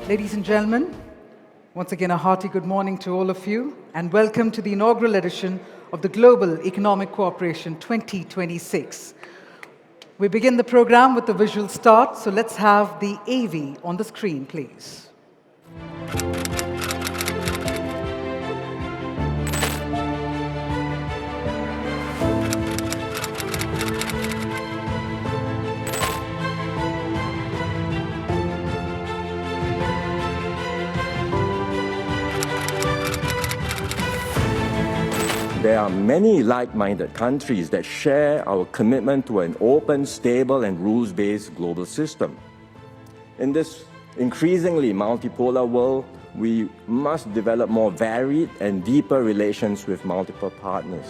Ladies and gentlemen, once again a hearty good morning to all of you and welcome to the inaugural edition of the Global Economic Cooperation 2026. We begin the program with a visual start, so let's have the AV on the screen, please. There are many like-minded countries that share our commitment to an open, stable, and rules-based global system. In this increasingly multipolar world, we must develop more varied and deeper relations with multiple partners.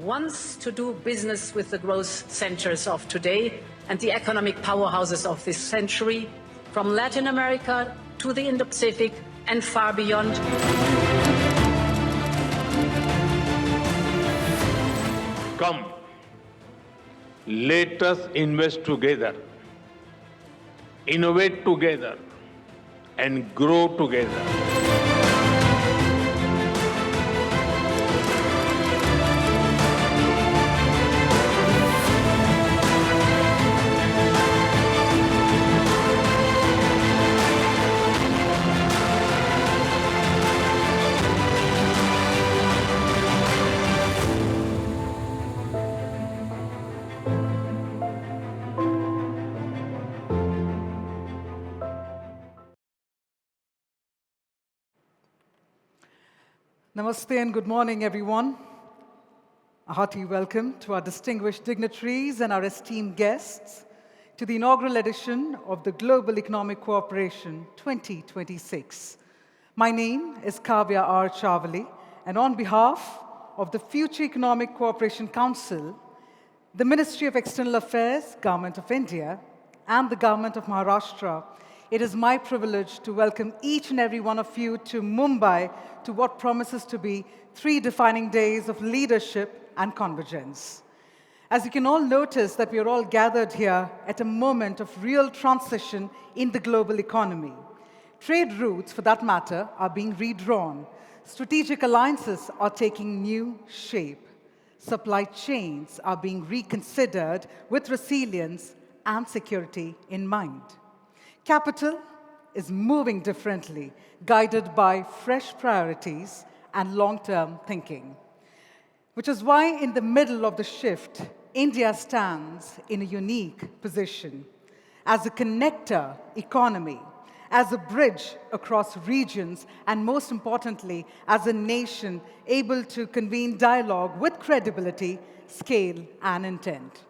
Wants to do business with the growth centers of today and the economic powerhouses of this century, from Latin America to the Indo-Pacific and far beyond. Come, let us invest together, innovate together, and grow together. Namaste and good morning, everyone. A hearty welcome to our distinguished dignitaries and our esteemed guests to the inaugural edition of the Global Economic Cooperation 2026. My name is Kavya R. Chawale, and on behalf of the Future Economic Cooperation Council, the Ministry of External Affairs, Government of India, and the Government of Maharashtra, it is my privilege to welcome each and every one of you to Mumbai to what promises to be 3 defining days of leadership and convergence. As you can all notice that we are all gathered here at a moment of real transition in the global economy. Trade routes, for that matter, are being redrawn. Strategic alliances are taking new shape. Supply chains are being reconsidered with resilience and security in mind. Capital is moving differently, guided by fresh priorities and long-term thinking. Which is why in the middle of the shift, India stands in a unique position as a connector economy, as a bridge across regions, and most importantly, as a nation able to convene dialogue with credibility, scale, and intent.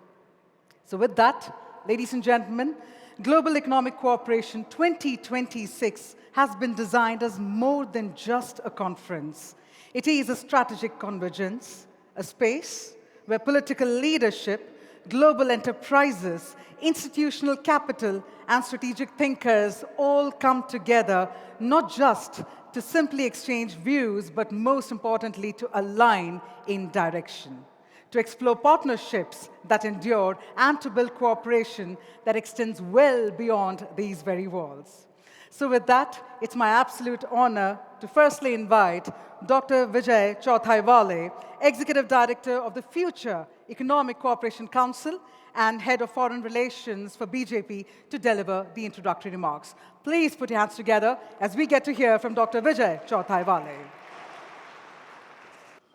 So with that, ladies and gentlemen, Global Economic Cooperation 2026 has been designed as more than just a conference. It is a strategic convergence, a space where political leadership, global enterprises, institutional capital, and strategic thinkers all come together, not just to simply exchange views, but most importantly, to align in direction, to explore partnerships that endure, and to build cooperation that extends well beyond these very walls. So with that, it's my absolute honor to firstly invite Dr. Vijay Chauthaiwale, Executive Director of the Future Economic Cooperation Council and Head of Foreign Relations for BJP, to deliver the introductory remarks. Please put your hands together as we get to hear from Dr. Vijay Chauthaiwale.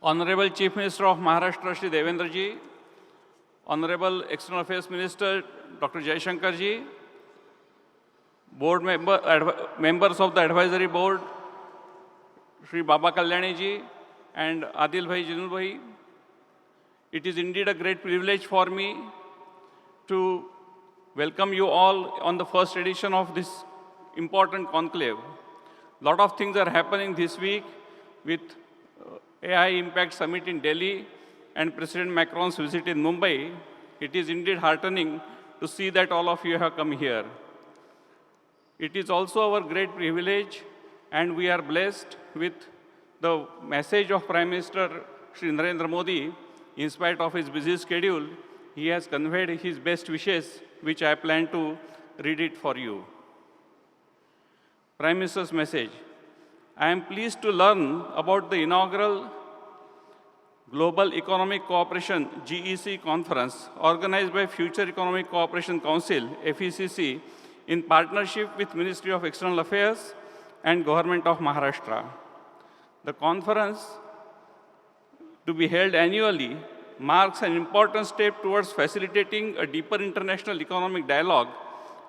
Honorable Chief Minister of Maharashtra, Shri Devendra ji, Honorable External Affairs Minister, Dr. Jaishankar ji, members of the Advisory Board, Shri Baba Kalyani ji, and Adil Bhai, Jinul Bhai, It is indeed a great privilege for me to welcome you all on the first edition of this important conclave. A lot of things are happening this week with AI Impact Summit in Delhi and President Macron's visit in Mumbai. It is indeed heartening to see that all of you have come here. It is also our great privilege, and we are blessed with the message of Prime Minister Shri Narendra Modi. In spite of his busy schedule, he has conveyed his best wishes, which I plan to read it for you. Prime Minister's message. I am pleased to learn about the inaugural Global Economic Cooperation GEC conference organized by Future Economic Cooperation Council, FECC, in partnership with Ministry of External Affairs and Government of Maharashtra. The conference, to be held annually, marks an important step towards facilitating a deeper international economic dialogue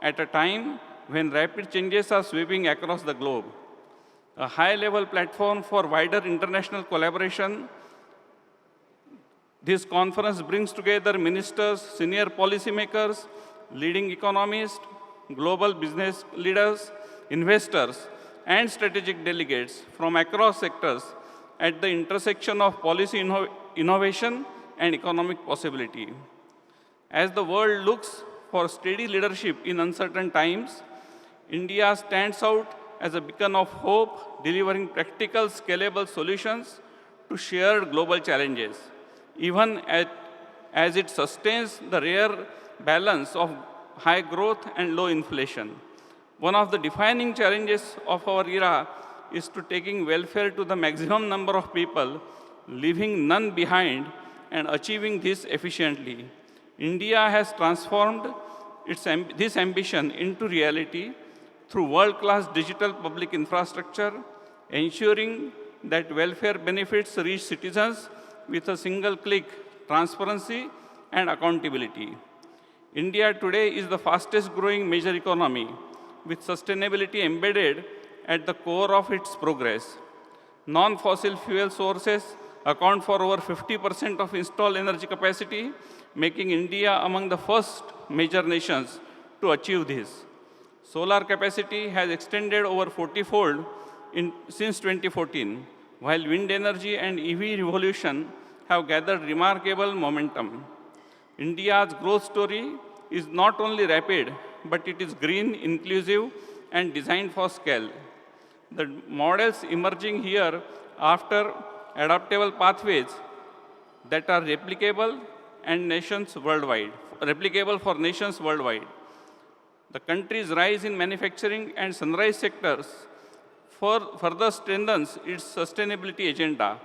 at a time when rapid changes are sweeping across the globe. A high-level platform for wider international collaboration, this conference brings together ministers, senior policymakers, leading economists, global business leaders, investors, and strategic delegates from across sectors at the intersection of policy innovation and economic possibility. As the world looks for steady leadership in uncertain times, India stands out as a beacon of hope, delivering practical, scalable solutions to shared global challenges, even as it sustains the rare balance of high growth and low inflation. One of the defining challenges of our era is to taking welfare to the maximum number of people, leaving none behind, and achieving this efficiently. India has transformed this ambition into reality through world-class digital public infrastructure, ensuring that welfare benefits reach citizens with a single click, transparency, and accountability. India today is the fastest growing major economy, with sustainability embedded at the core of its progress. Non-fossil fuel sources account for over 50% of installed energy capacity, making India among the first major nations to achieve this. Solar capacity has extended over 40-fold since 2014, while wind energy and EV revolution have gathered remarkable momentum. India's growth story is not only rapid, but it is green, inclusive, and designed for scale. The models emerging here after adaptable pathways that are replicable for nations worldwide. The country's rise in manufacturing and sunrise sectors further strengthens its sustainability agenda.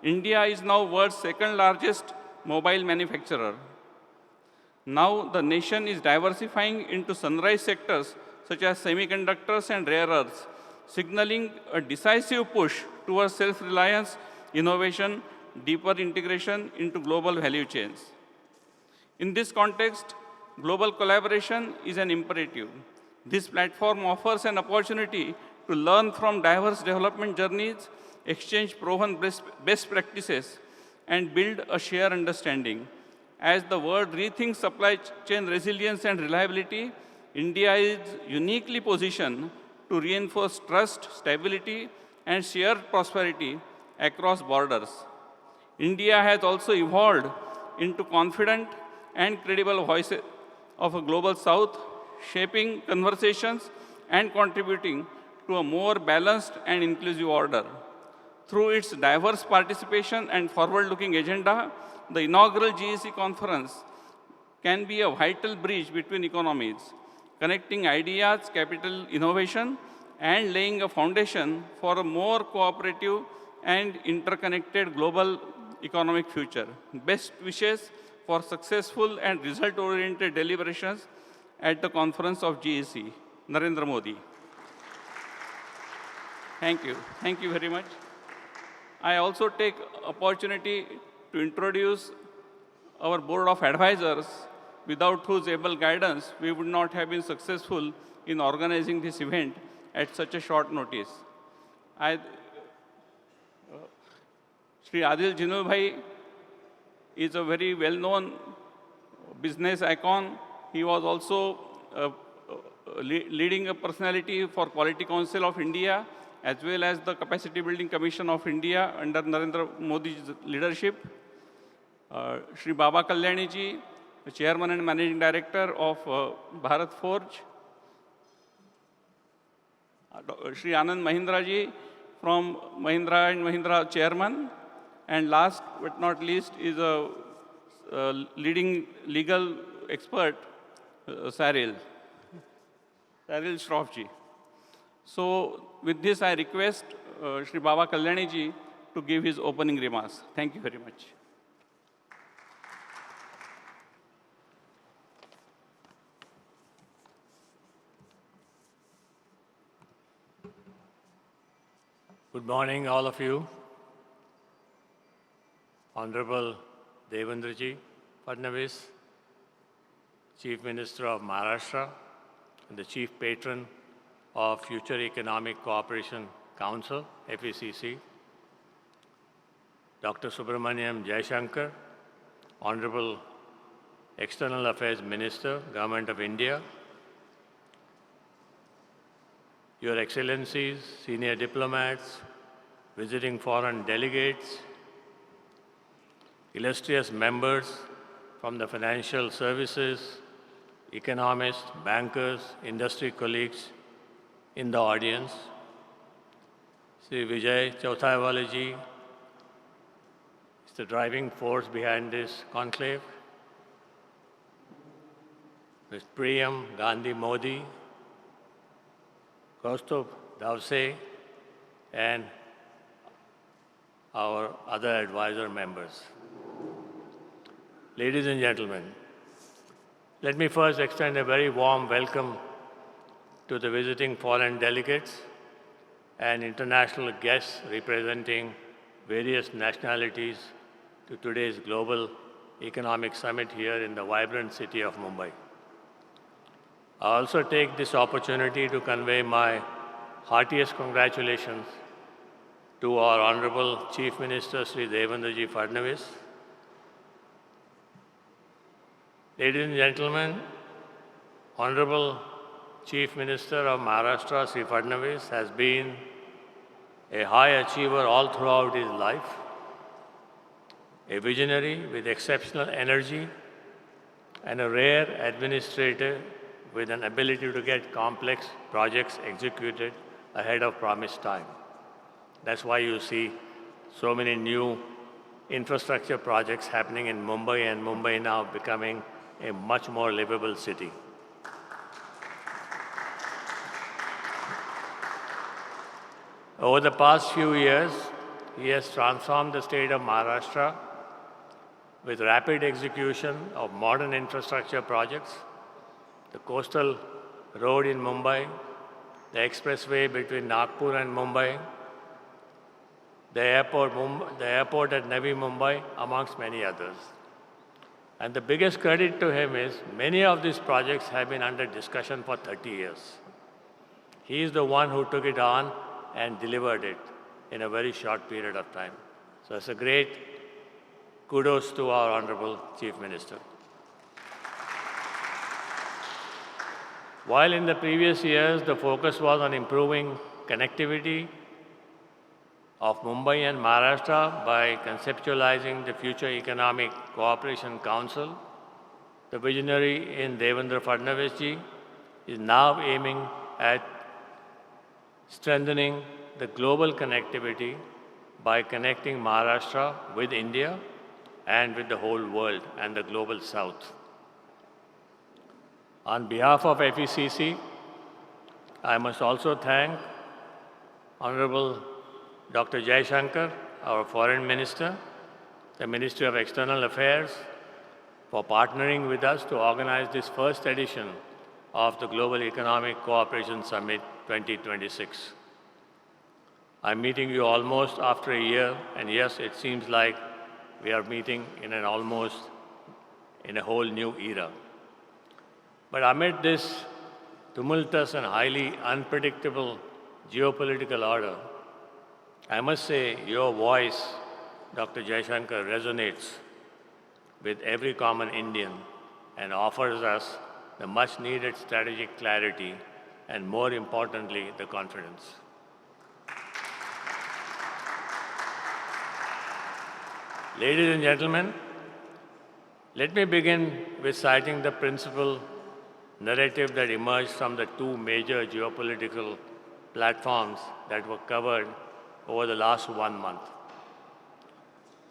India is now world's second largest mobile manufacturer. Now the nation is diversifying into sunrise sectors such as semiconductors and rare earths, signaling a decisive push towards self-reliance, innovation, deeper integration into global value chains. In this context, global collaboration is an imperative. This platform offers an opportunity to learn from diverse development journeys, exchange proven best practices, and build a shared understanding. As the world rethinks supply chain resilience and reliability, India is uniquely positioned to reinforce trust, stability, and shared prosperity across borders. India has also evolved into confident and credible voice of a global south, shaping conversations and contributing to a more balanced and inclusive order. Through its diverse participation and forward-looking agenda, the inaugural GEC conference can be a vital bridge between economies, connecting ideas, capital, innovation, and laying a foundation for a more cooperative and interconnected global economic future. Best wishes for successful and result-oriented deliberations at the conference of GEC. Narendra Modi. Thank you. Thank you very much. I also take opportunity to introduce our board of advisors, without whose able guidance we would not have been successful in organizing this event at such a short notice. Shri Adil Jinubhai is a very well-known business icon. He was also leading a personality for Quality Council of India, as well as the Capacity Building Commission of India under Narendra Modi's leadership. Shri Baba Kalyani ji, the Chairman and Managing Director of Bharat Forge. Shri Anand Mahindra ji from Mahindra and Mahindra Chairman. And last but not least is a leading legal expert, Cyril Shroff ji. So with this, I request Shri Baba Kalyani ji to give his opening remarks. Thank you very much. Good morning, all of you. Honorable Devendra ji, Fadnavis, Chief Minister of Maharashtra, and the Chief Patron of Future Economic Cooperation Council, FECC, Dr. Subramaniam Jaishankar, Honorable External Affairs Minister, Government of India, Your Excellencies, senior diplomats, visiting foreign delegates, illustrious members from the financial services, economists, bankers, industry colleagues in the audience, Shri Vijay Chauthaiwale ji is the driving force behind this conclave, Ms. Priyam Gandhi Modi, Kaustubh Davse, and our other advisor members. Ladies and gentlemen, let me first extend a very warm welcome to the visiting foreign delegates and international guests representing various nationalities to today's Global Economic Summit here in the vibrant city of Mumbai. I also take this opportunity to convey my heartiest congratulations to our Honorable Chief Minister Shri Devendra ji Fadnavis. Ladies and gentlemen, Honorable Chief Minister of Maharashtra Shri Fadnavis has been a high achiever all throughout his life, a visionary with exceptional energy, and a rare administrator with an ability to get complex projects executed ahead of promised time. That's why you see so many new infrastructure projects happening in Mumbai, and Mumbai now becoming a much more livable city. Over the past few years, he has transformed the state of Maharashtra with rapid execution of modern infrastructure projects, the coastal road in Mumbai, the expressway between Nagpur and Mumbai, the airport at Navi Mumbai, amongst many others. And the biggest credit to him is many of these projects have been under discussion for 30 years. He is the one who took it on and delivered it in a very short period of time. So it's a great kudos to our Honorable Chief Minister. While in the previous years, the focus was on improving connectivity of Mumbai and Maharashtra by conceptualizing the Future Economic Cooperation Council, the visionary in Devendra Fadnavis ji is now aiming at strengthening the global connectivity by connecting Maharashtra with India and with the whole world and the global south. On behalf of FECC, I must also thank Honorable Dr. Jaishankar, our Foreign Minister, the Ministry of External Affairs, for partnering with us to organize this first edition of the Global Economic Cooperation Summit 2026. I'm meeting you almost after a year, and yes, it seems like we are meeting in a whole new era. But amid this tumultuous and highly unpredictable geopolitical order, I must say your voice, Dr. Jaishankar, resonates with every common Indian and offers us the much needed strategic clarity and, more importantly, the confidence. Ladies and gentlemen, let me begin with citing the principal narrative that emerged from the two major geopolitical platforms that were covered over the last 1 month.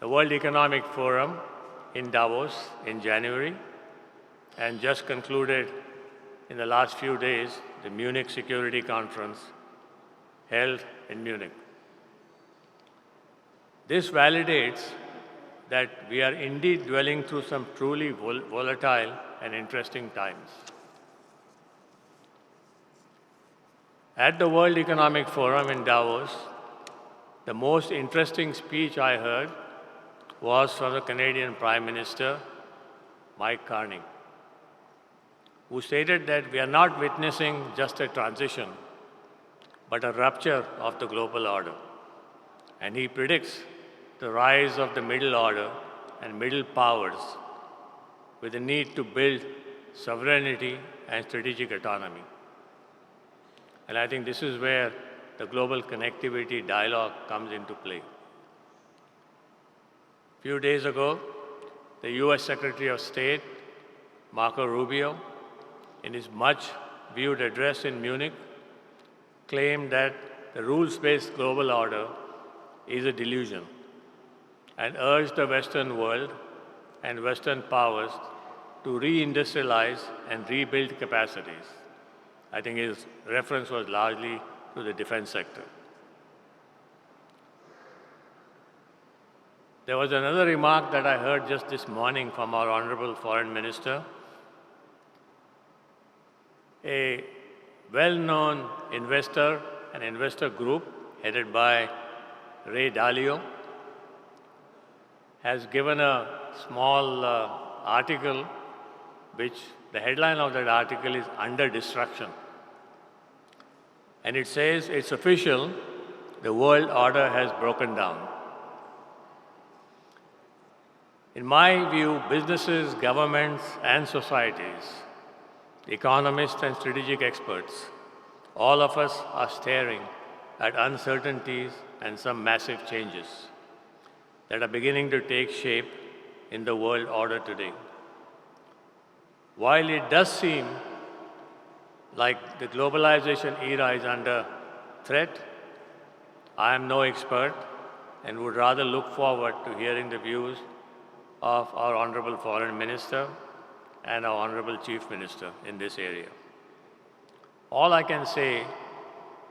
The World Economic Forum in Davos in January, and just concluded in the last few days, the Munich Security Conference held in Munich. This validates that we are indeed dwelling through some truly volatile and interesting times. At the World Economic Forum in Davos, the most interesting speech I heard was from the Canadian Prime Minister, Mike Carney, who stated that we are not witnessing just a transition, but a rupture of the global order. And he predicts the rise of the middle order and middle powers with the need to build sovereignty and strategic autonomy. And I think this is where the global connectivity dialogue comes into play. A few days ago, the US Secretary of State, Marco Rubio, in his much-viewed address in Munich, claimed that the rules-based global order is a delusion and urged the Western world and Western powers to reindustrialize and rebuild capacities. I think his reference was largely to the defense sector. There was another remark that I heard just this morning from our Honorable Foreign Minister. A well-known investor, an investor group headed by Ray Dalio, has given a small article which the headline of that article is "Under Destruction." And it says, it's official, the world order has broken down. In my view, businesses, governments, and societies, economists and strategic experts, all of us are staring at uncertainties and some massive changes that are beginning to take shape in the world order today. While it does seem like the globalization era is under threat, I am no expert and would rather look forward to hearing the views of our Honorable Foreign Minister and our Honorable Chief Minister in this area. All I can say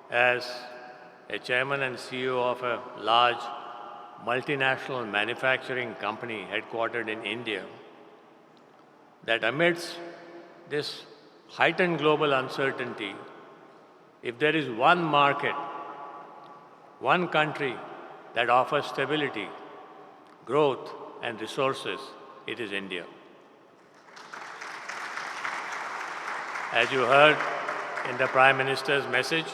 as a chairman and CEO of a large multinational manufacturing company headquartered in India, that amidst this heightened global uncertainty, if there is one market, one country that offers stability, growth, and resources, it is India. As you heard in the Prime Minister's message,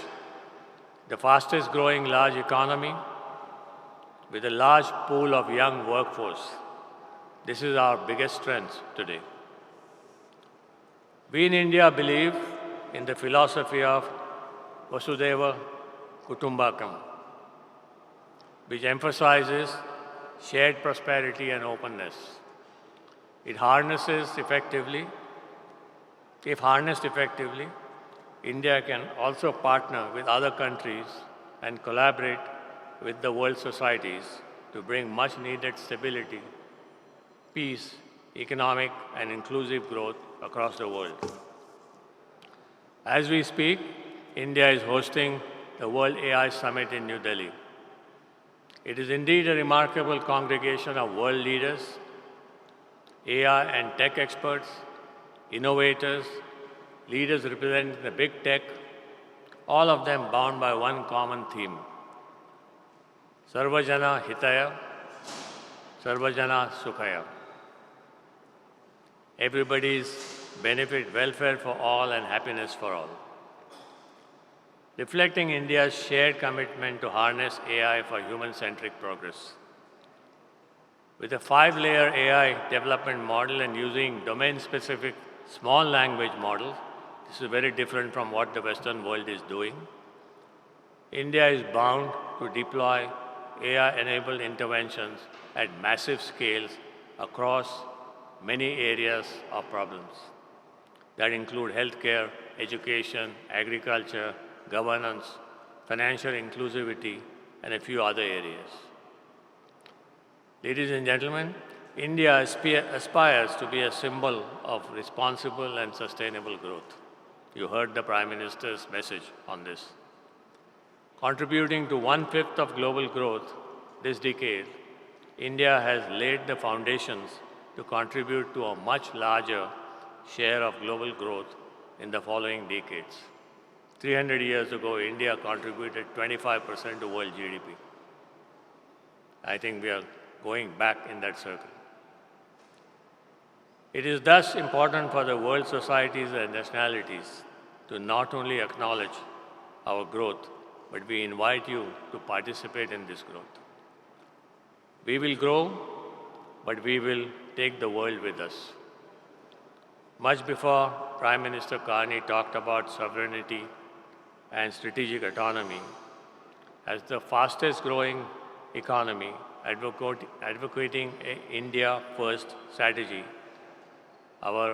the fastest growing large economy with a large pool of young workforce. This is our biggest strength today. We in India believe in the philosophy of Vasudhaiva Kutumbakam, which emphasizes shared prosperity and openness. It harnesses effectively. If harnessed effectively, India can also partner with other countries and collaborate with the world societies to bring much needed stability, peace, economic and inclusive growth across the world. As we speak, India is hosting the World AI Summit in New Delhi. It is indeed a remarkable congregation of world leaders, AI and tech experts, innovators, leaders representing the big tech, all of them bound by one common theme: Sarvajana Hitaya, Sarvajana Sukhaya. Everybody's benefit, welfare for all, and happiness for all. Reflecting India's shared commitment to harness AI for human-centric progress. With a 5-layer AI development model and using domain-specific small language models, this is very different from what the Western world is doing. India is bound to deploy AI-enabled interventions at massive scales across many areas of problems that include healthcare, education, agriculture, governance, financial inclusivity, and a few other areas. Ladies and gentlemen, India aspires to be a symbol of responsible and sustainable growth. You heard the Prime Minister's message on this. Contributing to 1/5 of global growth this decade, India has laid the foundations to contribute to a much larger share of global growth in the following decades. 300 years ago, India contributed 25% to world GDP. I think we are going back in that circle. It is thus important for the world societies and nationalities to not only acknowledge our growth, but we invite you to participate in this growth. We will grow, but we will take the world with us. Much before Prime Minister Kalyani talked about sovereignty and strategic autonomy, as the fastest growing economy, advocating an India-first strategy, our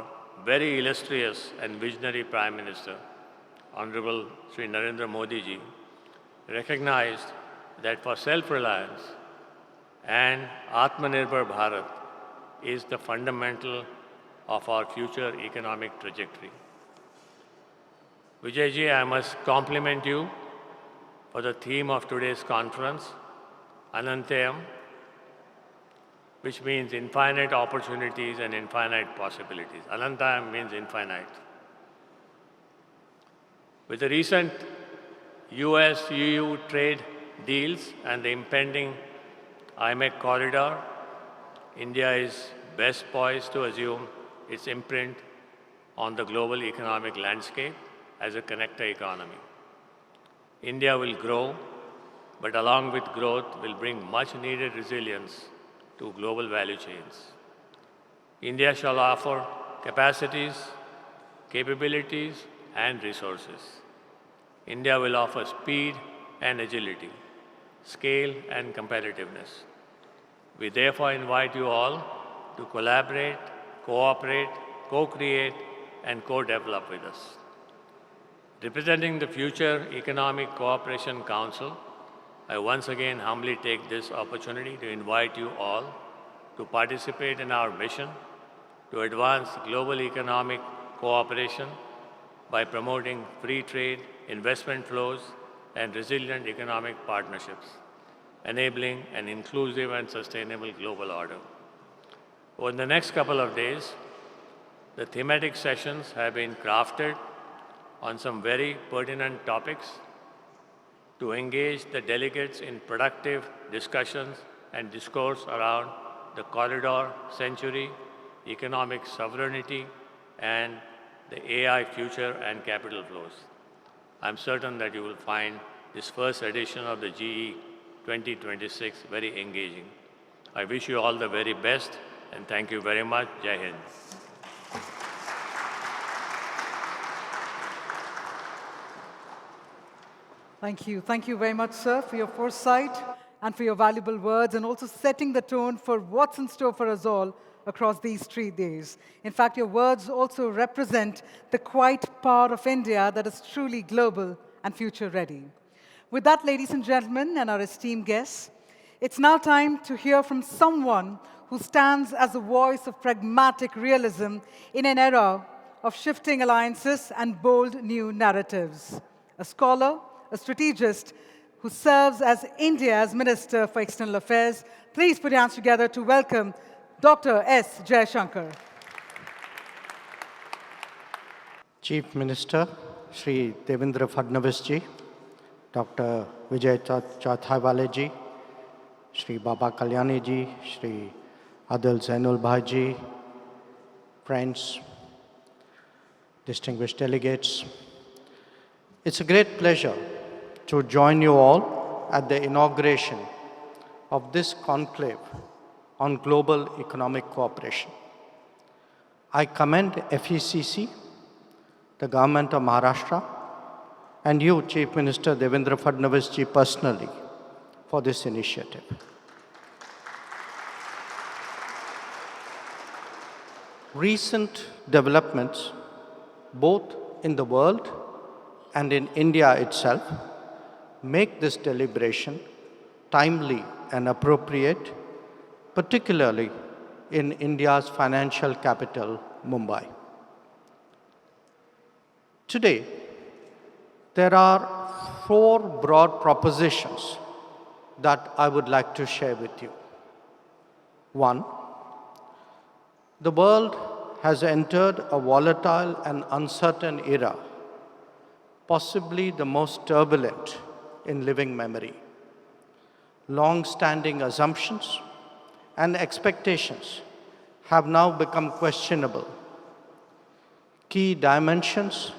very illustrious and visionary Prime Minister, Honorable Shri Narendra Modi ji, recognized that for self-reliance and Atmanirbhar Bharat is the fundamental of our future economic trajectory. Vijay ji, I must compliment you for the theme of today's conference, Anantayam, which means infinite opportunities and infinite possibilities. Anantayam means infinite. With the recent US-EU trade deals and the impending IMEC corridor, India is best poised to assume its imprint on the global economic landscape as a connector economy. India will grow, but along with growth will bring much needed resilience to global value chains. India shall offer capacities, capabilities, and resources. India will offer speed and agility, scale and competitiveness. We therefore invite you all to collaborate, cooperate, co-create, and co-develop with us. Representing the Future Economic Cooperation Council, I once again humbly take this opportunity to invite you all to participate in our mission to advance global economic cooperation by promoting free trade, investment flows, and resilient economic partnerships, enabling an inclusive and sustainable global order. Over the next couple of days, the thematic sessions have been crafted on some very pertinent topics to engage the delegates in productive discussions and discourse around the corridor century, economic sovereignty, and the AI future and capital flows. I'm certain that you will find this first edition of the GE 2026 very engaging. I wish you all the very best, and thank you very much. Jai Hind. Thank you. Thank you very much, sir, for your foresight and for your valuable words, and also setting the tone for what's in store for us all across these 3 days. In fact, your words also represent the quiet power of India that is truly global and future-ready. With that, ladies and gentlemen, and our esteemed guests, it's now time to hear from someone who stands as a voice of pragmatic realism in an era of shifting alliances and bold new narratives. A scholar, a strategist who serves as India's Minister for External Affairs. Please put your hands together to welcome Dr. S. Jaishankar. Chief Minister, Shri Devendra Fadnavis ji, Dr. Vijay Chauthaiwale ji, Shri Baba Kalyani ji, Shri Adil Zainul Bhai ji, friends, distinguished delegates, it's a great pleasure to join you all at the inauguration of this conclave on global economic cooperation. I commend FECC, the government of Maharashtra, and you, Chief Minister Devendra Fadnavis ji, personally, for this initiative. Recent developments, both in the world and in India itself, make this deliberation timely and appropriate, particularly in India's financial capital, Mumbai. Today, there are 4 broad propositions that I would like to share with you. 1, the world has entered a volatile and uncertain era, possibly the most turbulent in living memory. Long-standing assumptions and expectations have now become questionable. Key dimensions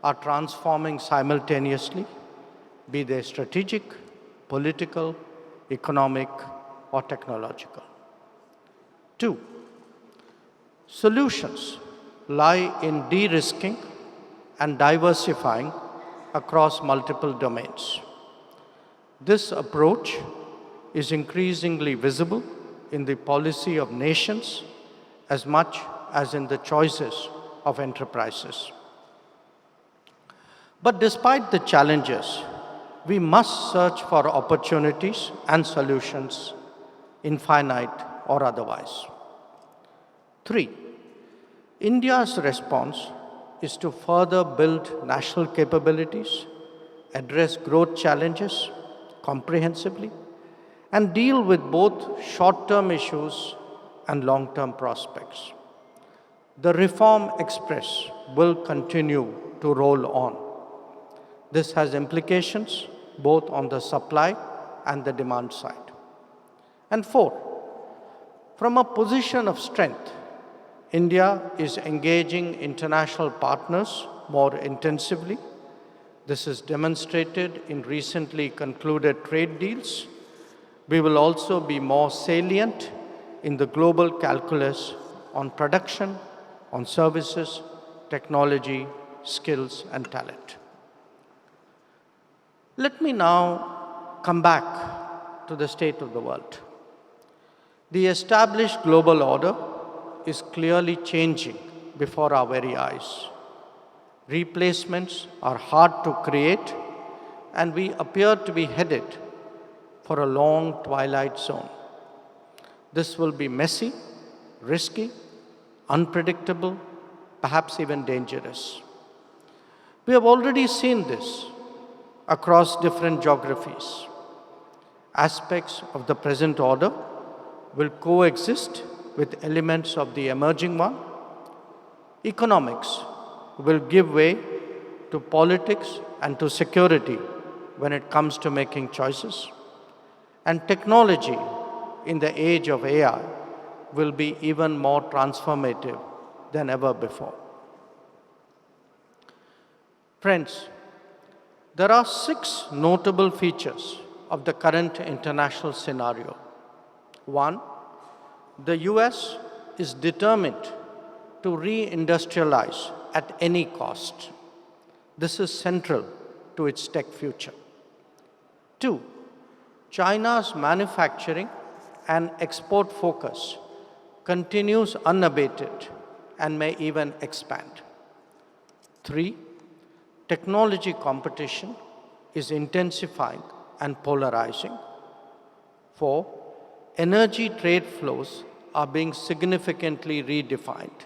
are transforming simultaneously, be they strategic, political, economic, or technological. 2, solutions lie in de-risking and diversifying across multiple domains. This approach is increasingly visible in the policy of nations as much as in the choices of enterprises. But despite the challenges, we must search for opportunities and solutions, infinite or otherwise. 3, India's response is to further build national capabilities, address growth challenges comprehensively, and deal with both short-term issues and long-term prospects. The reform express will continue to roll on. This has implications both on the supply and the demand side. And 4, from a position of strength, India is engaging international partners more intensively. This is demonstrated in recently concluded trade deals. We will also be more salient in the global calculus on production, on services, technology, skills, and talent. Let me now come back to the state of the world. The established global order is clearly changing before our very eyes. Replacements are hard to create, and we appear to be headed for a long twilight zone. This will be messy, risky, unpredictable, perhaps even dangerous. We have already seen this across different geographies. Aspects of the present order will coexist with elements of the emerging one. Economics will give way to politics and to security when it comes to making choices. And technology in the age of AI will be even more transformative than ever before. Friends, there are 6 notable features of the current international scenario. 1, the US is determined to re-industrialize at any cost. This is central to its tech future. 2, China's manufacturing and export focus continues unabated and may even expand. 3, technology competition is intensifying and polarizing. 4, energy trade flows are being significantly redefined.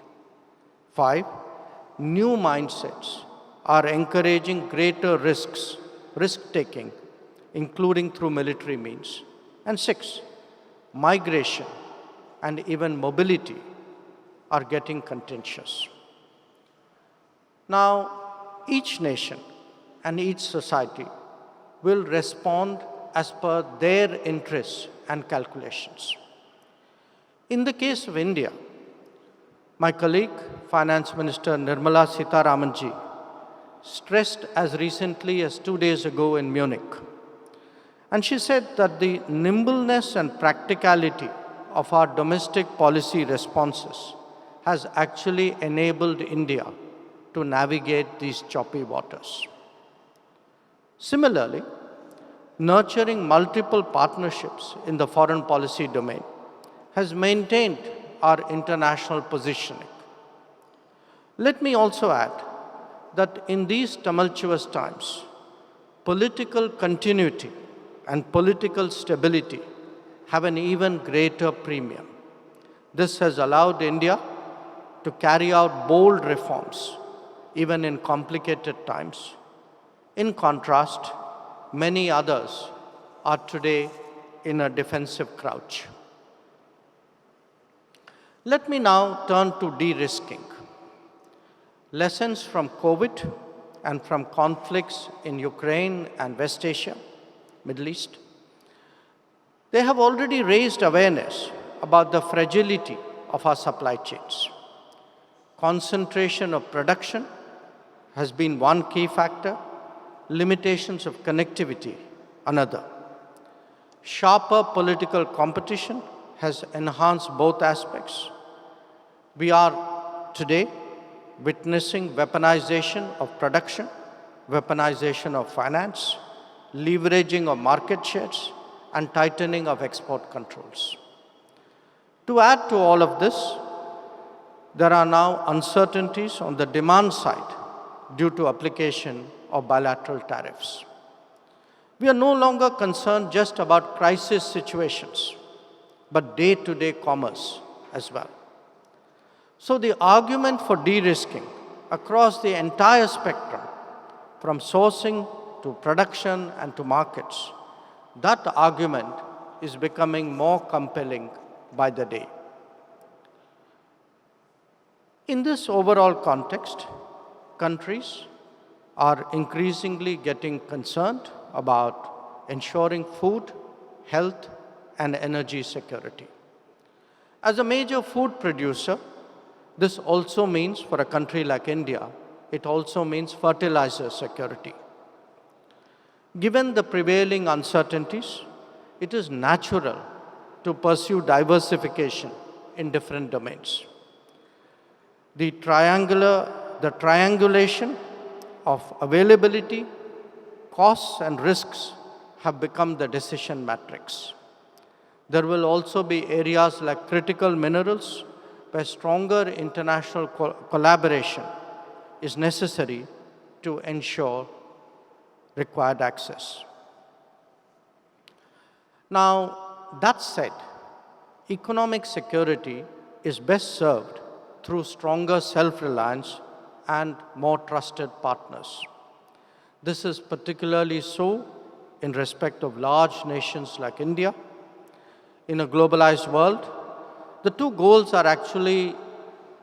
5, new mindsets are encouraging greater risk-taking, including through military means. And 6, migration and even mobility are getting contentious. Now, each nation and each society will respond as per their interests and calculations. In the case of India, my colleague, Finance Minister Nirmala Sitharamanji, stressed as recently as 2 days ago in Munich. And she said that the nimbleness and practicality of our domestic policy responses has actually enabled India to navigate these choppy waters. Similarly, nurturing multiple partnerships in the foreign policy domain has maintained our international positioning. Let me also add that in these tumultuous times, political continuity and political stability have an even greater premium. This has allowed India to carry out bold reforms, even in complicated times. In contrast, many others are today in a defensive crouch. Let me now turn to de-risking. Lessons from COVID and from conflicts in Ukraine and West Asia, Middle East, they have already raised awareness about the fragility of our supply chains. Concentration of production has been one key factor, limitations of connectivity another. Sharper political competition has enhanced both aspects. We are today witnessing weaponization of production, weaponization of finance, leveraging of market shares, and tightening of export controls. To add to all of this, there are now uncertainties on the demand side due to application of bilateral tariffs. We are no longer concerned just about crisis situations, but day-to-day commerce as well. So the argument for de-risking across the entire spectrum, from sourcing to production and to markets, that argument is becoming more compelling by the day. In this overall context, countries are increasingly getting concerned about ensuring food, health, and energy security. As a major food producer, this also means, for a country like India, it also means fertilizer security. Given the prevailing uncertainties, it is natural to pursue diversification in different domains. The triangulation of availability, costs, and risks have become the decision matrix. There will also be areas like critical minerals where stronger international collaboration is necessary to ensure required access. Now, that said, economic security is best served through stronger self-reliance and more trusted partners. This is particularly so in respect of large nations like India. In a globalized world, the two goals are actually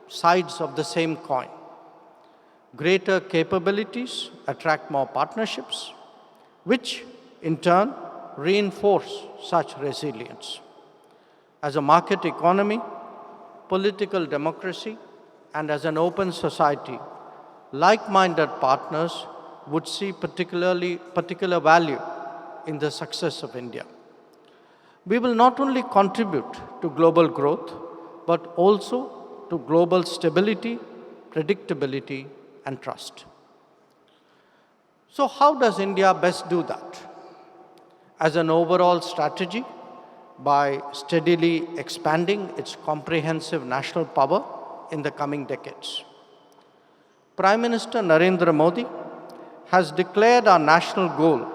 sides of the same coin. Greater capabilities attract more partnerships, which in turn reinforce such resilience. As a market economy, political democracy, and as an open society, like-minded partners would see particular value in the success of India. We will not only contribute to global growth, but also to global stability, predictability, and trust. So how does India best do that? As an overall strategy, by steadily expanding its comprehensive national power in the coming decades. Prime Minister Narendra Modi has declared our national goal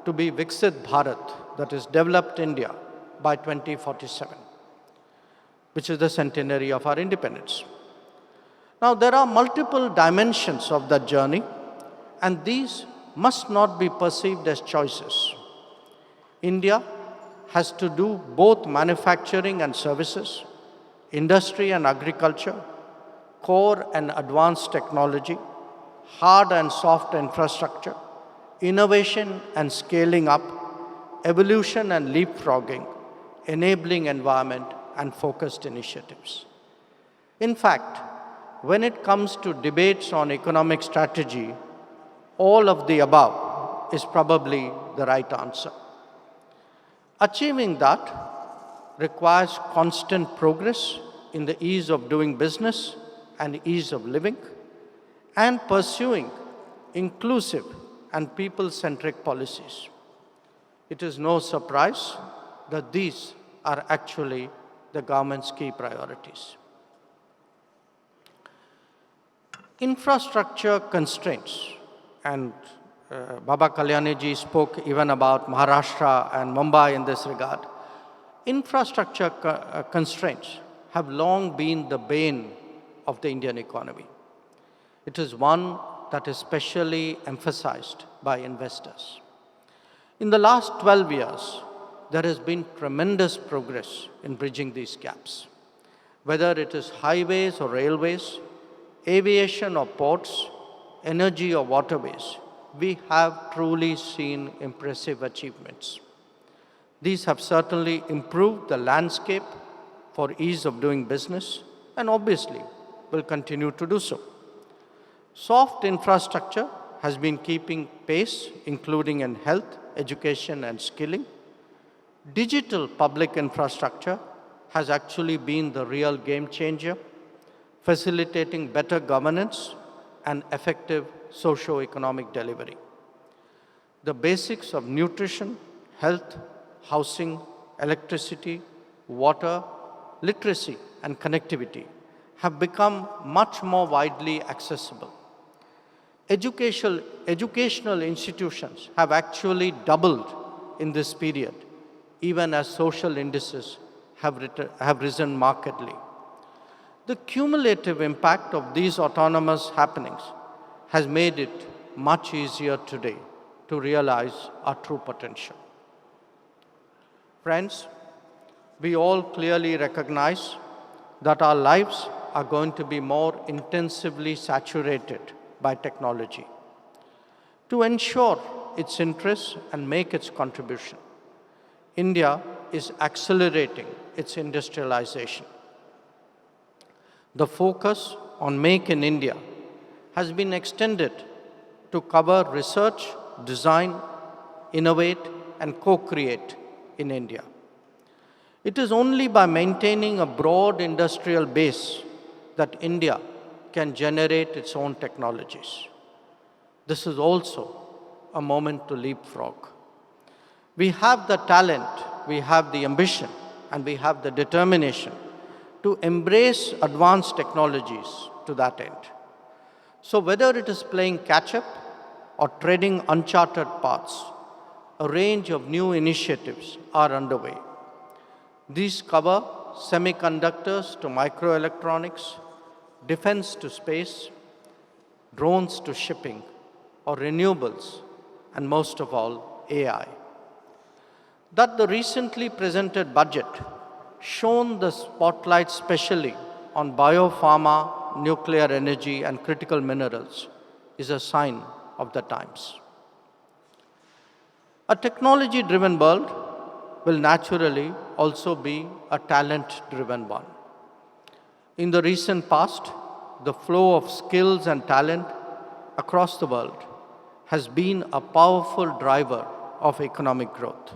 to be Viksit Bharat, that is, developed India, by 2047, which is the centenary of our independence. Now, there are multiple dimensions of that journey, and these must not be perceived as choices. India has to do both manufacturing and services, industry and agriculture, core and advanced technology, hard and soft infrastructure, innovation and scaling up, evolution and leapfrogging, enabling environment, and focused initiatives. In fact, when it comes to debates on economic strategy, all of the above is probably the right answer. Achieving that requires constant progress in the ease of doing business and ease of living, and pursuing inclusive and people-centric policies. It is no surprise that these are actually the government's key priorities. Infrastructure constraints, and Baba Kalyani ji spoke even about Maharashtra and Mumbai in this regard. Infrastructure constraints have long been the bane of the Indian economy. It is one that is specially emphasized by investors. In the last 12 years, there has been tremendous progress in bridging these gaps. Whether it is highways or railways, aviation or ports, energy or waterways, we have truly seen impressive achievements. These have certainly improved the landscape for ease of doing business and obviously will continue to do so. Soft infrastructure has been keeping pace, including in health, education, and skilling. Digital public infrastructure has actually been the real game changer, facilitating better governance and effective socio-economic delivery. The basics of nutrition, health, housing, electricity, water, literacy, and connectivity have become much more widely accessible. Educational institutions have actually doubled in this period, even as social indices have risen markedly. The cumulative impact of these autonomous happenings has made it much easier today to realize our true potential. Friends, we all clearly recognize that our lives are going to be more intensively saturated by technology. To ensure its interests and make its contribution, India is accelerating its industrialization. The focus on Make in India has been extended to cover research, design, innovate, and co-create in India. It is only by maintaining a broad industrial base that India can generate its own technologies. This is also a moment to leapfrog. We have the talent, we have the ambition, and we have the determination to embrace advanced technologies to that end. So whether it is playing catch-up or treading uncharted paths, a range of new initiatives are underway. These cover semiconductors to microelectronics, defense to space, drones to shipping, or renewables, and most of all, AI. That the recently presented budget shone the spotlight specially on biopharma, nuclear energy, and critical minerals is a sign of the times. A technology-driven world will naturally also be a talent-driven one. In the recent past, the flow of skills and talent across the world has been a powerful driver of economic growth.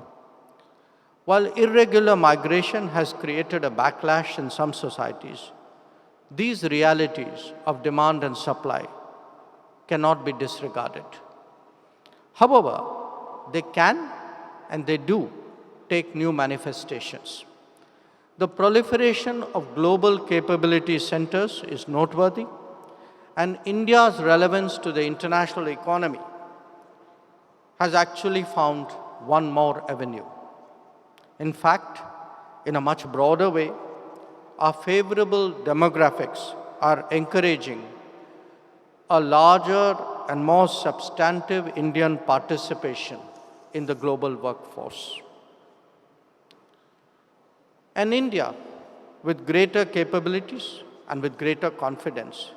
While irregular migration has created a backlash in some societies, these realities of demand and supply cannot be disregarded. However, they can and they do take new manifestations. The proliferation of global capability centers is noteworthy, and India's relevance to the international economy has actually found one more avenue. In fact, in a much broader way, our favorable demographics are encouraging a larger and more substantive Indian participation in the global workforce. And India, with greater capabilities and with greater confidence,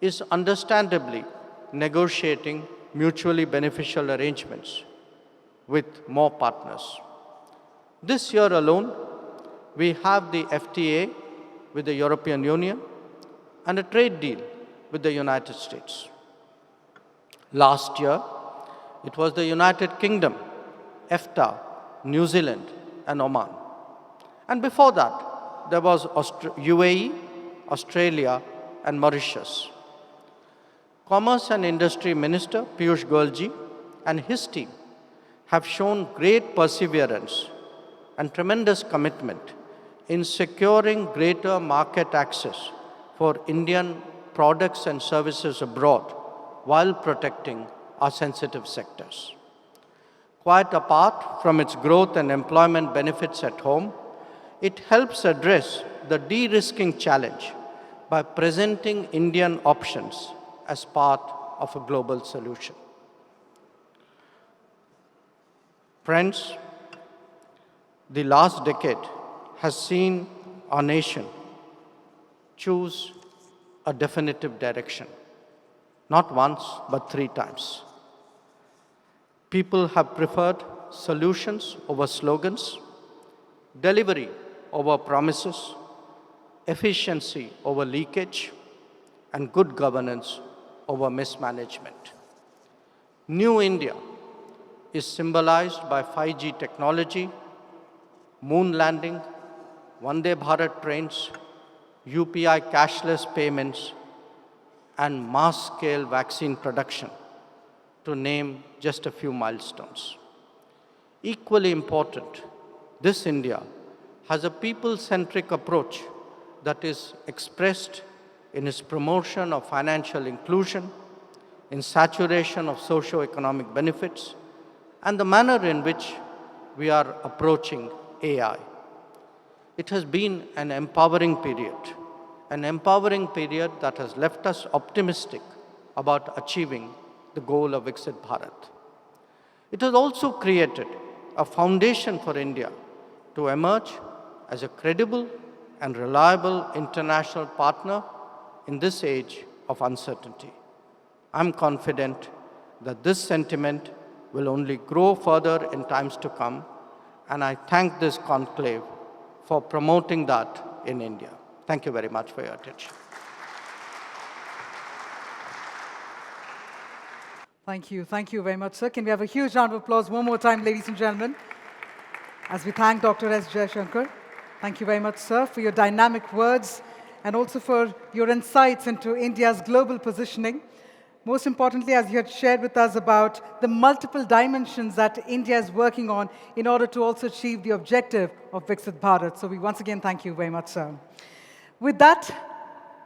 is understandably negotiating mutually beneficial arrangements with more partners. This year alone, we have the FTA with the European Union and a trade deal with the United States. Last year, it was the United Kingdom, EFTA, New Zealand, and Oman. And before that, there was UAE, Australia, and Mauritius. Commerce and Industry Minister Piyush Goyal and his team have shown great perseverance and tremendous commitment in securing greater market access for Indian products and services abroad while protecting our sensitive sectors. Quite apart from its growth and employment benefits at home, it helps address the de-risking challenge by presenting Indian options as part of a global solution. Friends, the last decade has seen our nation choose a definitive direction, not once, but 3 times. People have preferred solutions over slogans, delivery over promises, efficiency over leakage, and good governance over mismanagement. New India is symbolized by 5G technology, moon landing, Vande Bharat trains, UPI cashless payments, and mass-scale vaccine production, to name just a few milestones. Equally important, this India has a people-centric approach that is expressed in its promotion of financial inclusion, in saturation of socio-economic benefits, and the manner in which we are approaching AI. It has been an empowering period that has left us optimistic about achieving the goal of Viksit Bharat. It has also created a foundation for India to emerge as a credible and reliable international partner in this age of uncertainty. I'm confident that this sentiment will only grow further in times to come, and I thank this conclave for promoting that in India. Thank you very much for your attention. Thank you. Thank you very much, sir. Can we have a huge round of applause one more time, ladies and gentlemen, as we thank Dr. S. Jaishankar. Thank you very much, sir, for your dynamic words and also for your insights into India's global positioning. Most importantly, as you had shared with us about the multiple dimensions that India is working on in order to also achieve the objective of Viksit Bharat. So we once again thank you very much, sir. With that,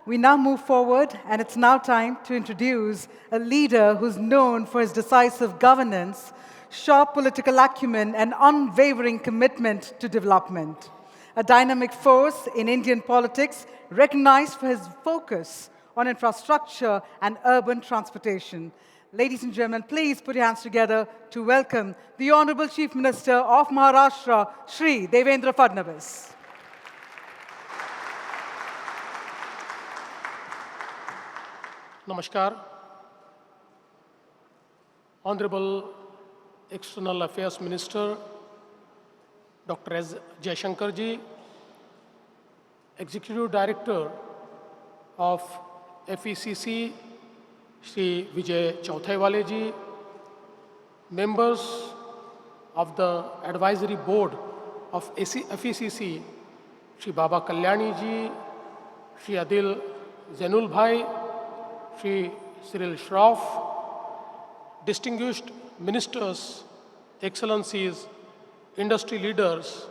we now move forward, and it's now time to introduce a leader who's known for his decisive governance, sharp political acumen, and unwavering commitment to development. A dynamic force in Indian politics, recognized for his focus on infrastructure and urban transportation. Ladies and gentlemen, please put your hands together to welcome the Honorable Chief Minister of Maharashtra, Shri Devendra Fadnavis. Namaskar. Honorable External Affairs Minister, Dr. S. Jaishankar ji, Executive Director of FECC, Shri Vijay Chauthaiwale ji, members of the Advisory Board of FECC, Shri Baba Kalyani ji, Shri Adil Zainul Bhai, Shri Cyril Shroff, distinguished ministers, excellencies, industry leaders,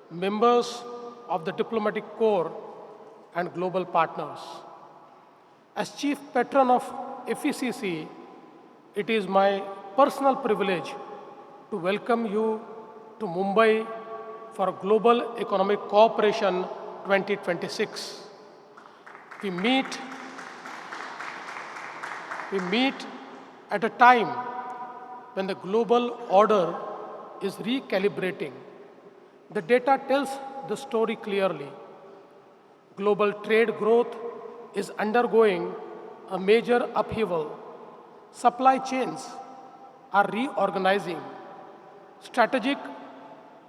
members of the diplomatic corps, and global partners. As Chief Patron of FECC, it is my personal privilege to welcome you to Mumbai for Global Economic Cooperation 2026. We meet at a time when the global order is recalibrating. The data tells the story clearly. Global trade growth is undergoing a major upheaval. Supply chains are reorganizing. Strategic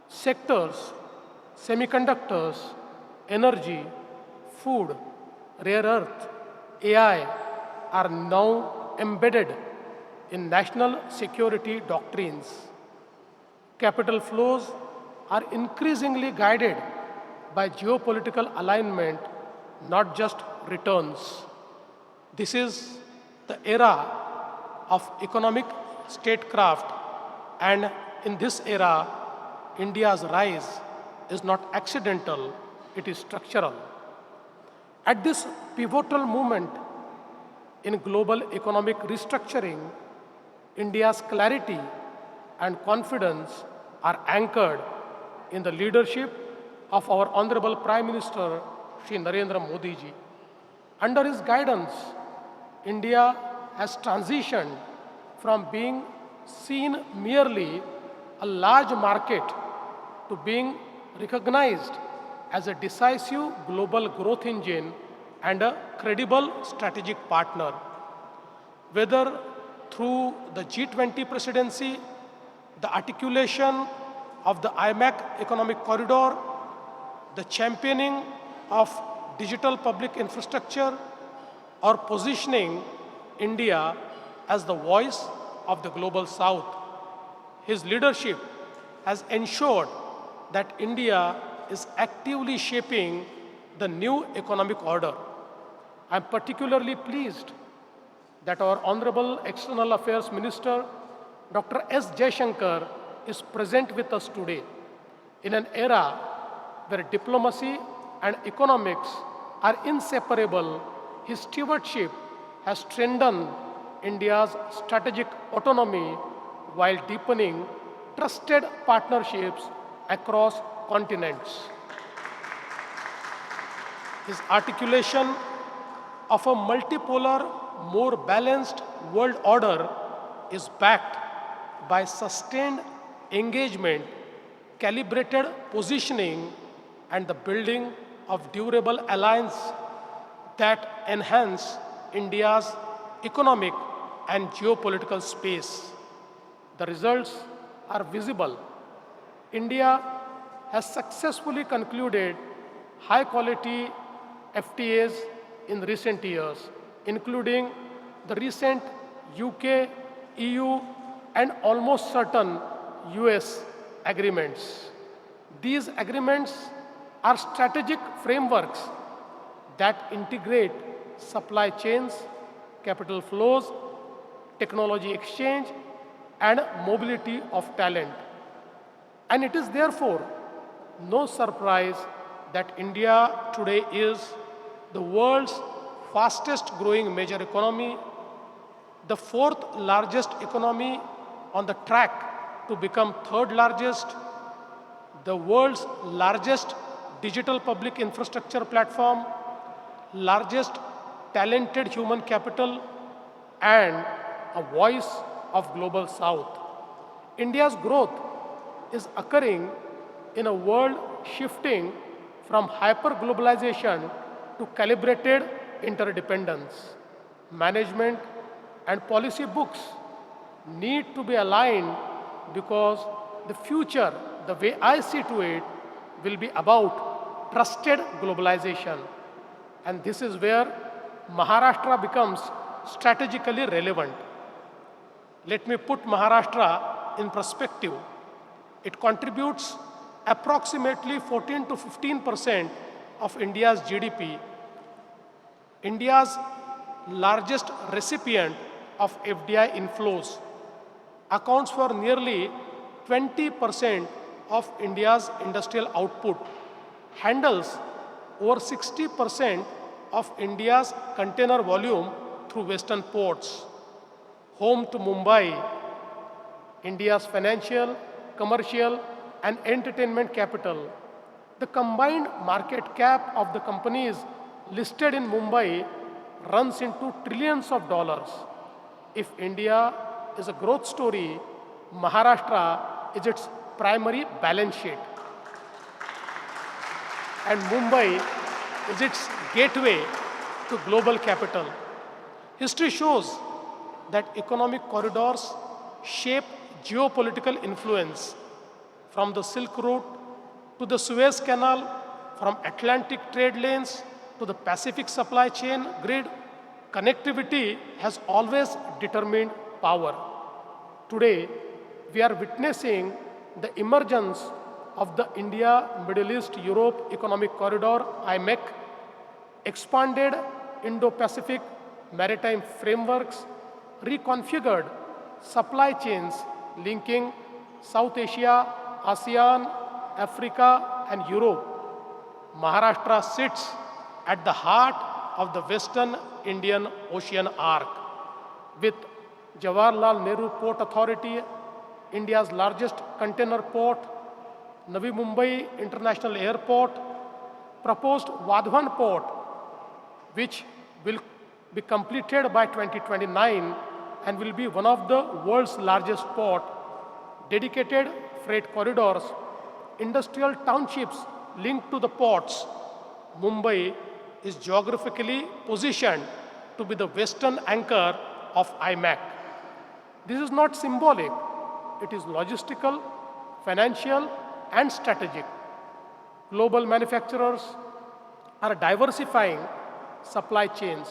sectors, semiconductors, energy, food, rare earth, AI are now embedded in national security doctrines. Capital flows are increasingly guided by geopolitical alignment, not just returns. This is the era of economic statecraft, and in this era, India's rise is not accidental, it is structural. At this pivotal moment in global economic restructuring, India's clarity and confidence are anchored in the leadership of our Honorable Prime Minister, Shri Narendra Modi ji. Under his guidance, India has transitioned from being seen merely a large market to being recognized as a decisive global growth engine and a credible strategic partner. Whether through the G20 presidency, the articulation of the IMEC economic corridor, the championing of digital public infrastructure, or positioning India as the voice of the global South. His leadership has ensured that India is actively shaping the new economic order. I am particularly pleased that our Honorable External Affairs Minister, Dr. S. Jaishankar, is present with us today. In an era where diplomacy and economics are inseparable, his stewardship has strengthened India's strategic autonomy while deepening trusted partnerships across continents. His articulation of a multipolar, more balanced world order is backed by sustained engagement, calibrated positioning, and the building of durable alliances that enhance India's economic and geopolitical space. The results are visible. India has successfully concluded high-quality FTAs in recent years, including the recent UK, EU, and almost certain US agreements. These agreements are strategic frameworks that integrate supply chains, capital flows, technology exchange, and mobility of talent. And it is therefore no surprise that India today is the world's fastest growing major economy, the fourth largest economy on the track to become third largest, the world's largest digital public infrastructure platform, largest talented human capital, and a voice of global South. India's growth is occurring in a world shifting from hyper-globalization to calibrated interdependence. Management and policy books need to be aligned because the future, the way I see to it, will be about trusted globalization. And this is where Maharashtra becomes strategically relevant. Let me put Maharashtra in perspective. It contributes approximately 14 to 15% of India's GDP. India's largest recipient of FDI inflows accounts for nearly 20% of India's industrial output, handles over 60% of India's container volume through western ports, home to Mumbai, India's financial, commercial, and entertainment capital. The combined market cap of the companies listed in Mumbai runs into trillions of dollars. If India is a growth story, Maharashtra is its primary balance sheet. And Mumbai is its gateway to global capital. History shows that economic corridors shape geopolitical influence, from the Silk Route to the Suez Canal, from Atlantic trade lanes to the Pacific supply chain grid. Connectivity has always determined power. Today, we are witnessing the emergence of the India-Middle East-Europe Economic Corridor, IMEC, expanded Indo-Pacific maritime frameworks, reconfigured supply chains linking South Asia, ASEAN, Africa, and Europe. Maharashtra sits at the heart of the Western Indian Ocean arc, with Jawaharlal Nehru Port Authority, India's largest container port, Navi Mumbai International Airport, proposed Vadhavan Port, which will be completed by 2029 and will be one of the world's largest port, dedicated freight corridors, industrial townships linked to the ports. Mumbai is geographically positioned to be the western anchor of IMEC. This is not symbolic, it is logistical, financial, and strategic. Global manufacturers are diversifying supply chains.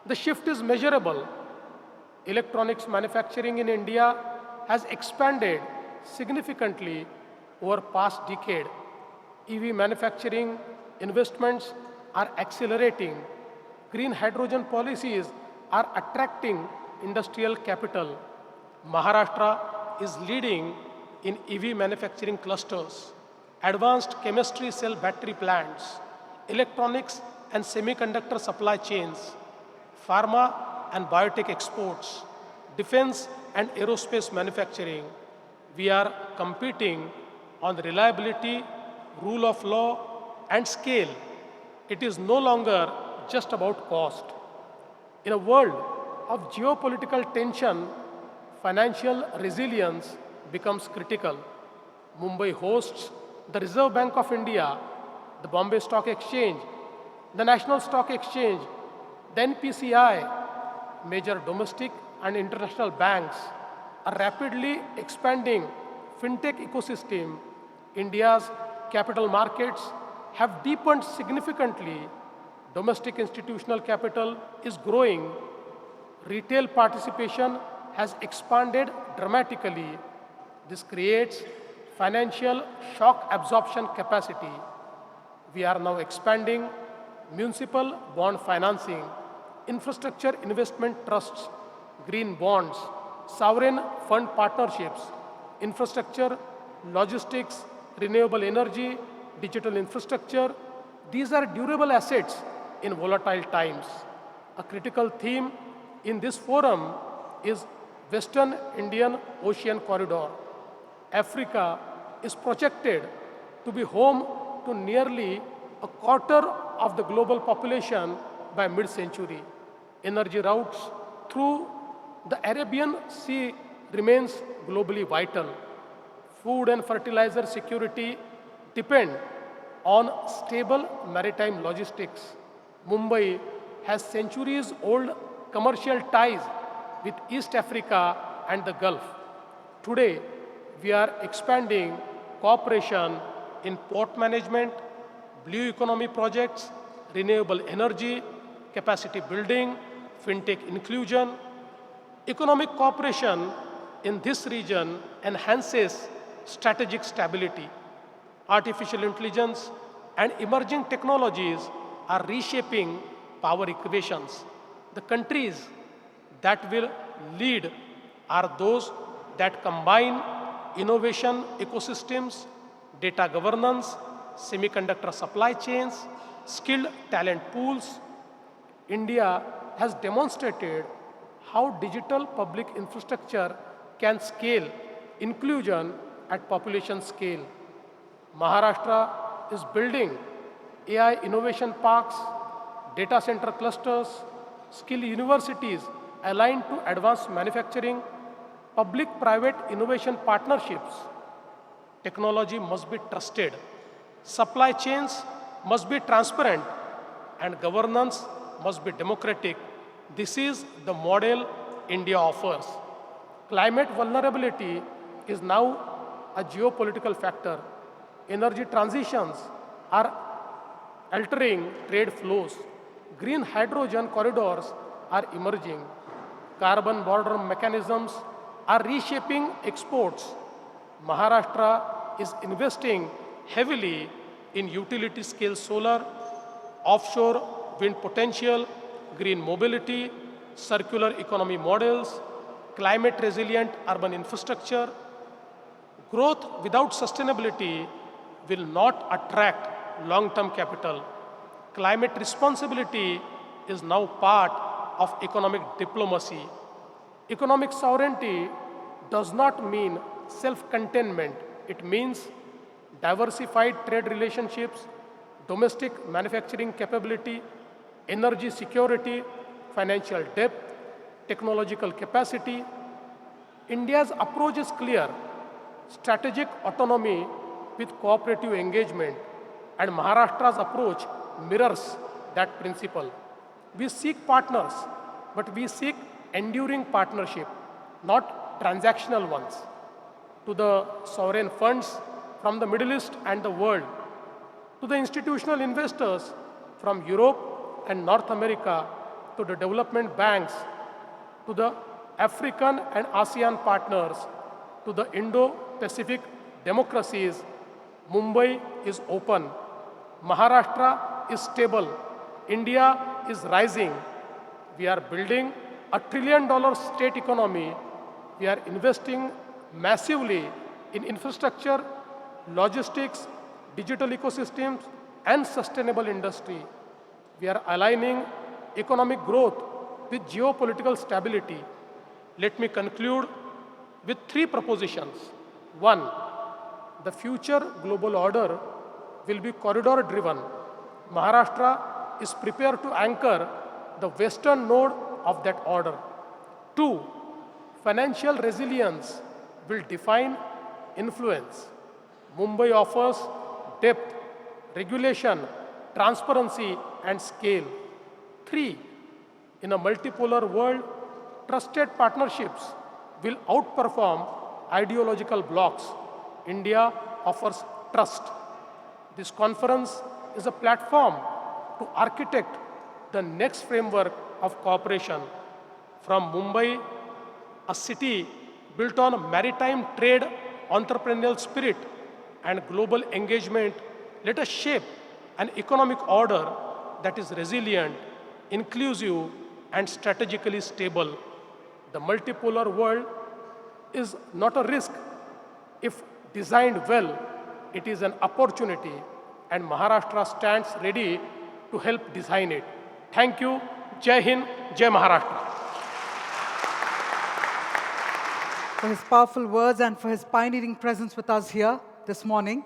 The shift is measurable. Electronics manufacturing in India has expanded significantly over past decade. EV manufacturing investments are accelerating. Green hydrogen policies are attracting industrial capital. Maharashtra is leading in EV manufacturing clusters, advanced chemistry cell battery plants, electronics and semiconductor supply chains, pharma and biotech exports, defense and aerospace manufacturing. We are competing on reliability, rule of law, and scale. It is no longer just about cost. In a world of geopolitical tension, financial resilience becomes critical. Mumbai hosts the Reserve Bank of India, the Bombay Stock Exchange, the National Stock Exchange, the NPCI. Major domestic and international banks are rapidly expanding fintech ecosystem. India's capital markets have deepened significantly. Domestic institutional capital is growing. Retail participation has expanded dramatically. This creates financial shock absorption capacity. We are now expanding municipal bond financing, infrastructure investment trusts, green bonds, sovereign fund partnerships, infrastructure, logistics, renewable energy, digital infrastructure. These are durable assets in volatile times. A critical theme in this forum is Western Indian Ocean Corridor. Africa is projected to be home to nearly a quarter of the global population by mid-century. Energy routes through the Arabian Sea remains globally vital. Food and fertilizer security depend on stable maritime logistics. Mumbai has centuries-old commercial ties with East Africa and the Gulf. Today, we are expanding cooperation in port management, blue economy projects, renewable energy, capacity building, fintech inclusion. Economic cooperation in this region enhances strategic stability. Artificial intelligence and emerging technologies are reshaping power equations. The countries that will lead are those that combine innovation ecosystems, data governance, semiconductor supply chains, skilled talent pools. India has demonstrated how digital public infrastructure can scale inclusion at population scale. Maharashtra is building AI innovation parks, data center clusters, skill universities aligned to advanced manufacturing, public-private innovation partnerships. Technology must be trusted. Supply chains must be transparent, and governance must be democratic. This is the model India offers. Climate vulnerability is now a geopolitical factor. Energy transitions are altering trade flows. Green hydrogen corridors are emerging. Carbon border mechanisms are reshaping exports. Maharashtra is investing heavily in utility-scale solar, offshore wind potential, green mobility, circular economy models, climate-resilient urban infrastructure. Growth without sustainability will not attract long-term capital. Climate responsibility is now part of economic diplomacy. Economic sovereignty does not mean self-containment. It means diversified trade relationships, domestic manufacturing capability, energy security, financial depth, technological capacity. India's approach is clear: strategic autonomy with cooperative engagement, and Maharashtra's approach mirrors that principle. We seek partners, but we seek enduring partnership, not transactional ones. To the sovereign funds from the Middle East and the world, to the institutional investors from Europe and North America, to the development banks, to the African and ASEAN partners, to the Indo-Pacific democracies, Mumbai is open. Maharashtra is stable. India is rising. We are building a $1 trillion state economy. We are investing massively in infrastructure, logistics, digital ecosystems, and sustainable industry. We are aligning economic growth with geopolitical stability. Let me conclude with 3 propositions. 1, the future global order will be corridor-driven. Maharashtra is prepared to anchor the western node of that order. 2, financial resilience will define influence. Mumbai offers depth, regulation, transparency, and scale. 3, in a multipolar world, trusted partnerships will outperform ideological blocks. India offers trust. This conference is a platform to architect the next framework of cooperation. From Mumbai, a city built on maritime trade, entrepreneurial spirit, and global engagement, let us shape an economic order that is resilient, inclusive, and strategically stable. The multipolar world is not a risk. If designed well, it is an opportunity, and Maharashtra stands ready to help design it. Thank you. Jai Hind, Jai Maharashtra. For his powerful words and for his pioneering presence with us here this morning.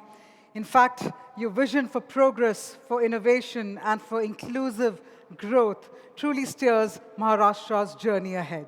In fact, your vision for progress, for innovation, and for inclusive growth truly steers Maharashtra's journey ahead.